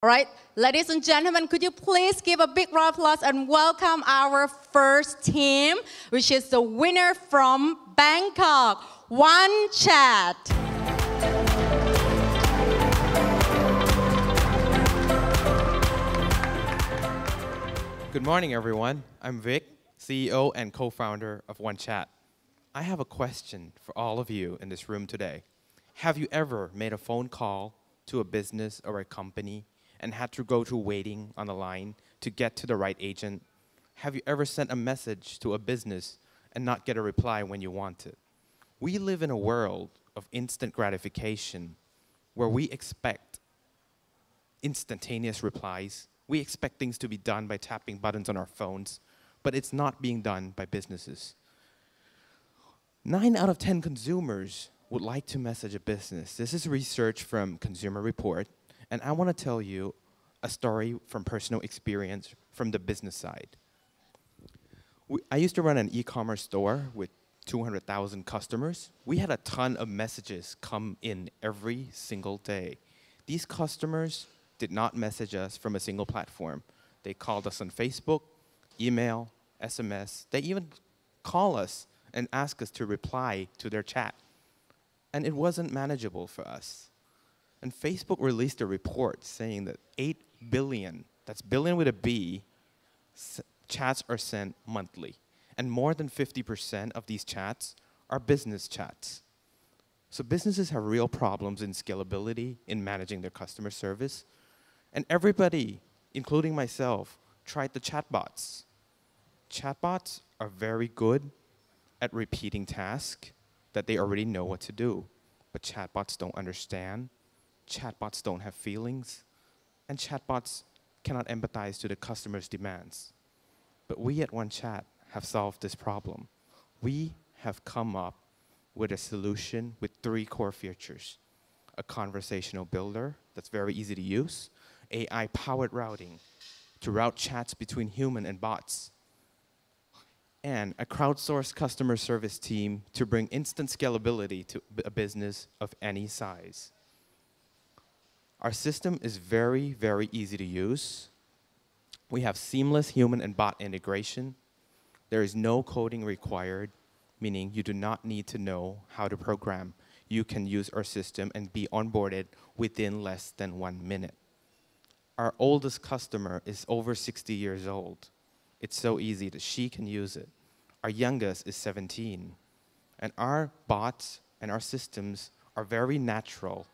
All right, ladies and gentlemen, could you please give a big round of applause and welcome our first team, which is the winner from Bangkok, OneChat. Good morning, everyone. I'm Vic, CEO and co-founder of OneChat. I have a question for all of you in this room today. Have you ever made a phone call to a business or a company and had to go through waiting on the line to get to the right agent? Have you ever sent a message to a business and not get a reply when you wanted? We live in a world of instant gratification where we expect instantaneous replies. We expect things to be done by tapping buttons on our phones, but it's not being done by businesses. 9 out of 10 consumers would like to message a business. This is research from Consumer Report, and I want to tell you a story from personal experience from the business side. I used to run an e-commerce store with 200,000 customers. We had a ton of messages come in every single day. These customers did not message us from a single platform. They called us on Facebook, email, SMS. They even call us and ask us to reply to their chat. And it wasn't manageable for us. And Facebook released a report saying that 8 billion, that's billion with a B, chats are sent monthly. And more than 50% of these chats are business chats. So businesses have real problems in scalability, in managing their customer service. And everybody, including myself, tried the chatbots. Chatbots are very good at repeating tasks that they already know what to do. But chatbots don't understand. Chatbots don't have feelings. And chatbots cannot empathize to the customer's demands. But we at OneChat have solved this problem. We have come up with a solution with 3 core features: a conversational builder that's very easy to use, AI-powered routing to route chats between human and bots, and a crowdsourced customer service team to bring instant scalability to a business of any size. Our system is very, very easy to use. We have seamless human and bot integration. There is no coding required, meaning you do not need to know how to program. You can use our system and be onboarded within less than 1 minute. Our oldest customer is over 60 years old. It's so easy that she can use it. Our youngest is 17. And our bots and our systems are very natural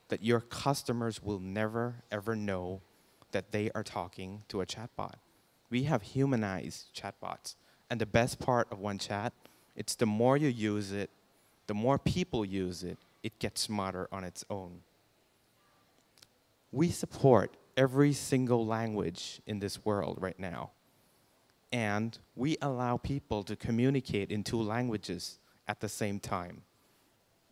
that your customers will never, ever know that they are talking to a chatbot. We have humanized chatbots. And the best part of OneChat, it's the more you use it, the more people use it, it gets smarter on its own. We support every single language in this world right now. And we allow people to communicate in 2 languages at the same time.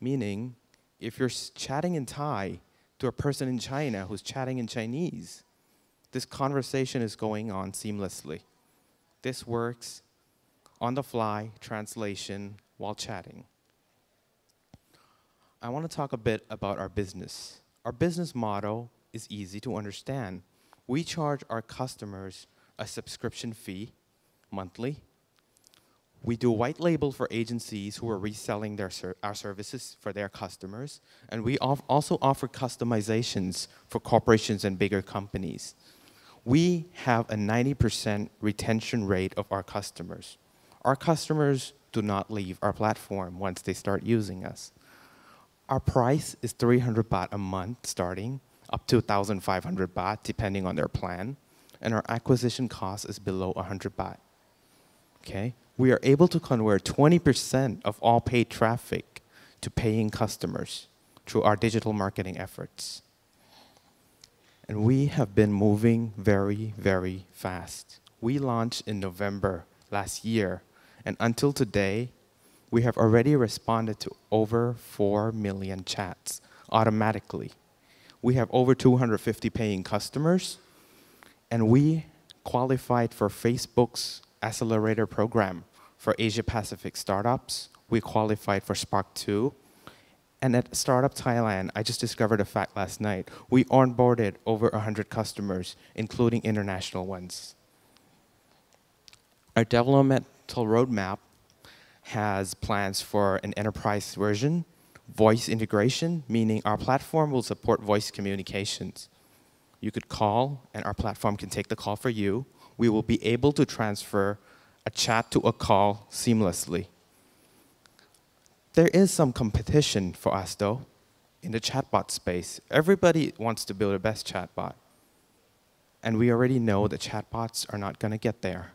Meaning, if you're chatting in Thai to a person in China who's chatting in Chinese, this conversation is going on seamlessly. This works on the fly translation while chatting. I want to talk a bit about our business. Our business model is easy to understand. We charge our customers a subscription fee monthly. We do white label for agencies who are reselling our services for their customers. And we also offer customizations for corporations and bigger companies. We have a 90% retention rate of our customers. Our customers do not leave our platform once they start using us. Our price is 300 baht a month starting, up to 1,500 baht depending on their plan. And our acquisition cost is below 100 baht. Okay? We are able to convert 20% of all paid traffic to paying customers through our digital marketing efforts. And we have been moving very, very fast. We launched in November last year, and until today, we have already responded to over 4 million chats automatically. We have over 250 paying customers, and we qualified for Facebook's accelerator program for Asia Pacific startups. We qualified for Spark 2, And at Startup Thailand, I just discovered a fact last night. We onboarded over 100 customers, including international ones. Our developmental roadmap has plans for an enterprise version, voice integration, meaning our platform will support voice communications. You could call, and our platform can take the call for you. We will be able to transfer a chat to a call seamlessly. There is some competition for us, though, in the chatbot space. Everybody wants to build the best chatbot. And we already know that chatbots are not going to get there.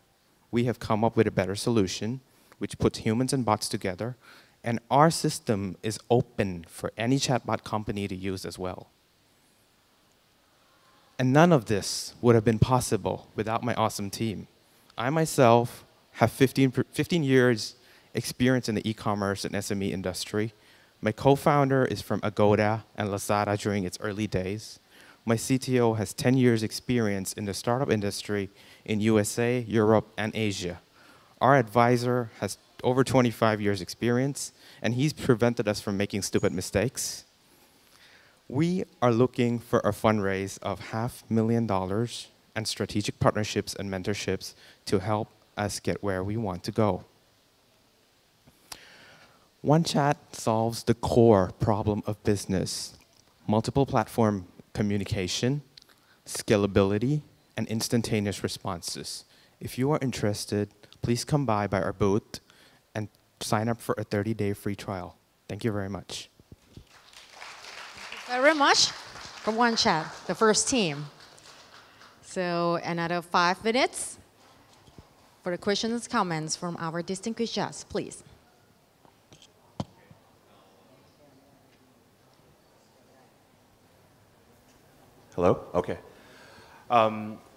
We have come up with a better solution, which puts humans and bots together. And our system is open for any chatbot company to use as well. And none of this would have been possible without my awesome team. I myself have 15 years experience in the e-commerce and SME industry. My co-founder is from Agoda and Lazada during its early days. My CTO has 10 years experience in the startup industry in USA, Europe, and Asia. Our advisor has over 25 years experience, and he's prevented us from making stupid mistakes. We are looking for a fundraise of $500,000 and strategic partnerships and mentorships to help us get where we want to go. OneChat solves the core problem of business: multiple platform communication, scalability, and instantaneous responses. If you are interested, please come by our booth and sign up for a 30-day free trial. Thank you very much. Thank you very much from OneChat, the first team. So another 5 minutes for the questions and comments from our distinguished guests, please. Hello? Okay.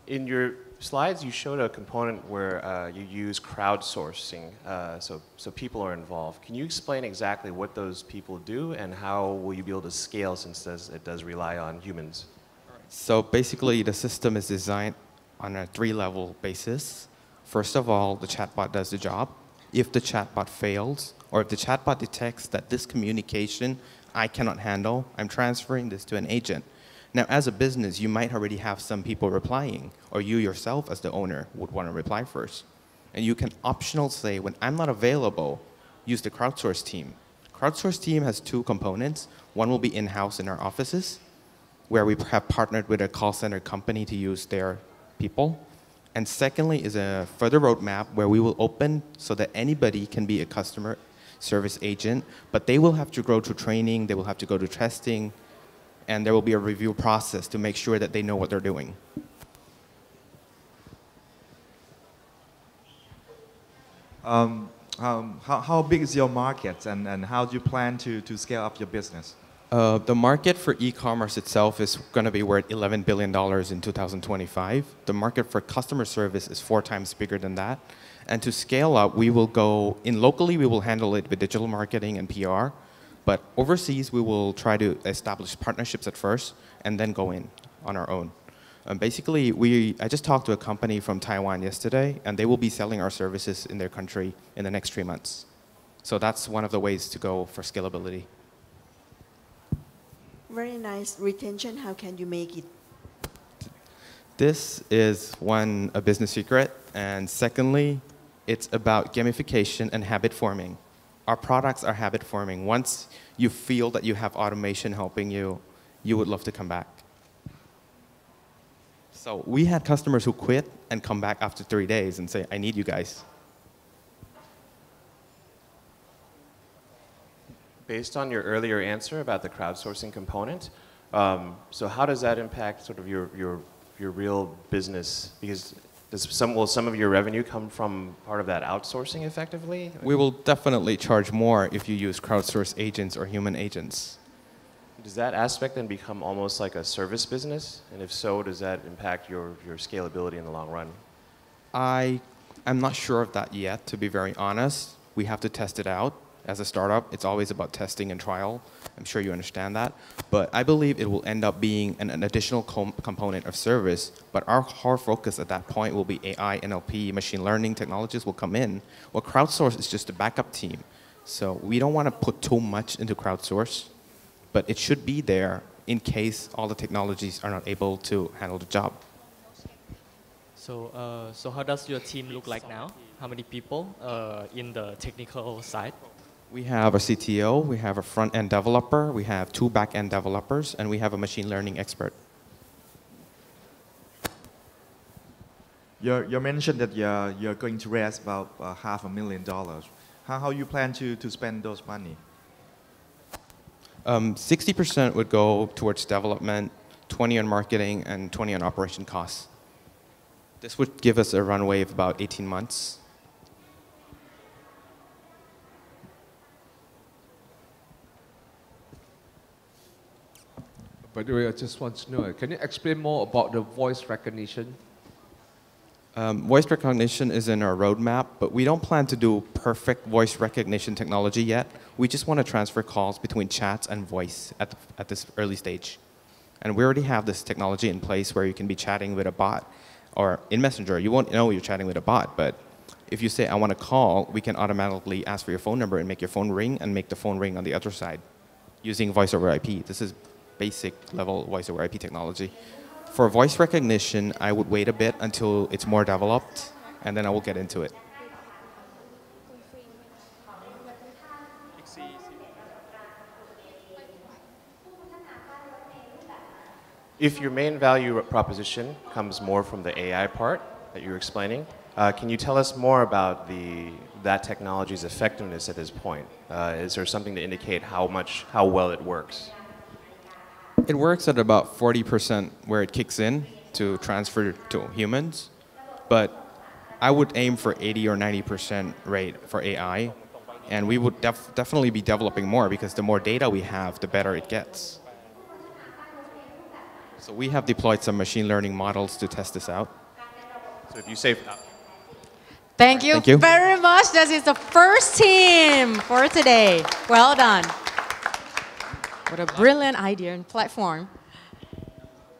In your slides, you showed a component where you use crowdsourcing, so people are involved. Can you explain exactly what those people do and how will you be able to scale since it does rely on humans? So basically, the system is designed on a 3-level basis. First of all, the chatbot does the job. If the chatbot fails, or if the chatbot detects that this communication I cannot handle, I'm transferring this to an agent. Now, as a business, you might already have some people replying, or you yourself as the owner would want to reply first. And you can optional say, when I'm not available, use the crowdsource team. Crowdsource team has 2 components. One will be in-house in our offices, where we have partnered with a call center company to use their people. And secondly is a further roadmap where we will open so that anybody can be a customer service agent, but they will have to go through training, they will have to go to testing, and there will be a review process to make sure that they know what they're doing. How big is your market and how do you plan to scale up your business? The market for e-commerce itself is going to be worth $11 billion in 2025. The market for customer service is 4 times bigger than that. And to scale up, we will go in locally, we will handle it with digital marketing and PR. But overseas, we will try to establish partnerships at first and then go in on our own. Basically, I just talked to a company from Taiwan yesterday, and they will be selling our services in their country in the next 3 months. So that's one of the ways to go for scalability. Very nice retention. How can you make it? This is a business secret. And secondly, it's about gamification and habit forming. Our products are habit forming. Once you feel that you have automation helping you, you would love to come back. So we had customers who quit and come back after 3 days and say, I need you guys. Based on your earlier answer about the crowdsourcing component, so how does that impact sort of your real business? Because will some of your revenue come from part of that outsourcing effectively? We will definitely charge more if you use crowdsourced agents or human agents. Does that aspect then become almost like a service business? And if so, does that impact your scalability in the long run? I'm not sure of that yet, to be very honest. We have to test it out. As a startup, it's always about testing and trial. I'm sure you understand that. But I believe it will end up being an additional component of service. But our core focus at that point will be AI, NLP, machine learning technologies will come in. Well, crowdsource is just a backup team. So we don't want to put too much into crowdsource. but it should be there in case all the technologies are not able to handle the job. So how does your team look like now? How many people in the technical side? We have a CTO, we have a front-end developer, we have 2 back-end developers, and we have a machine learning expert. You mentioned that you're going to raise about $500,000. How you plan to spend those money? 60% would go towards development, 20 on marketing, and 20 on operation costs. This would give us a runway of about 18 months. By the way, I just want to know, can you explain more about the voice recognition? Voice recognition is in our roadmap, but we don't plan to do perfect voice recognition technology yet. We just want to transfer calls between chats and voice at this early stage. And we already have this technology in place where you can be chatting with a bot, or in Messenger, you won't know you're chatting with a bot, but if you say, I want to call, we can automatically ask for your phone number and make your phone ring and make the phone ring on the other side using voice over IP. This is basic level voice over IP technology. For voice recognition, I would wait a bit until it's more developed, and then I will get into it. If your main value proposition comes more from the AI part that you're explaining, can you tell us more about that technology's effectiveness at this point? Is there something to indicate how well it works? It works at about 40% where it kicks in to transfer to humans, but I would aim for 80 or 90% rate for AI, and we would definitely be developing more because the more data we have, the better it gets. So we have deployed some machine learning models to test this out. So if you say... Thank you very much. This is the first team for today. Well done. What a brilliant idea and platform.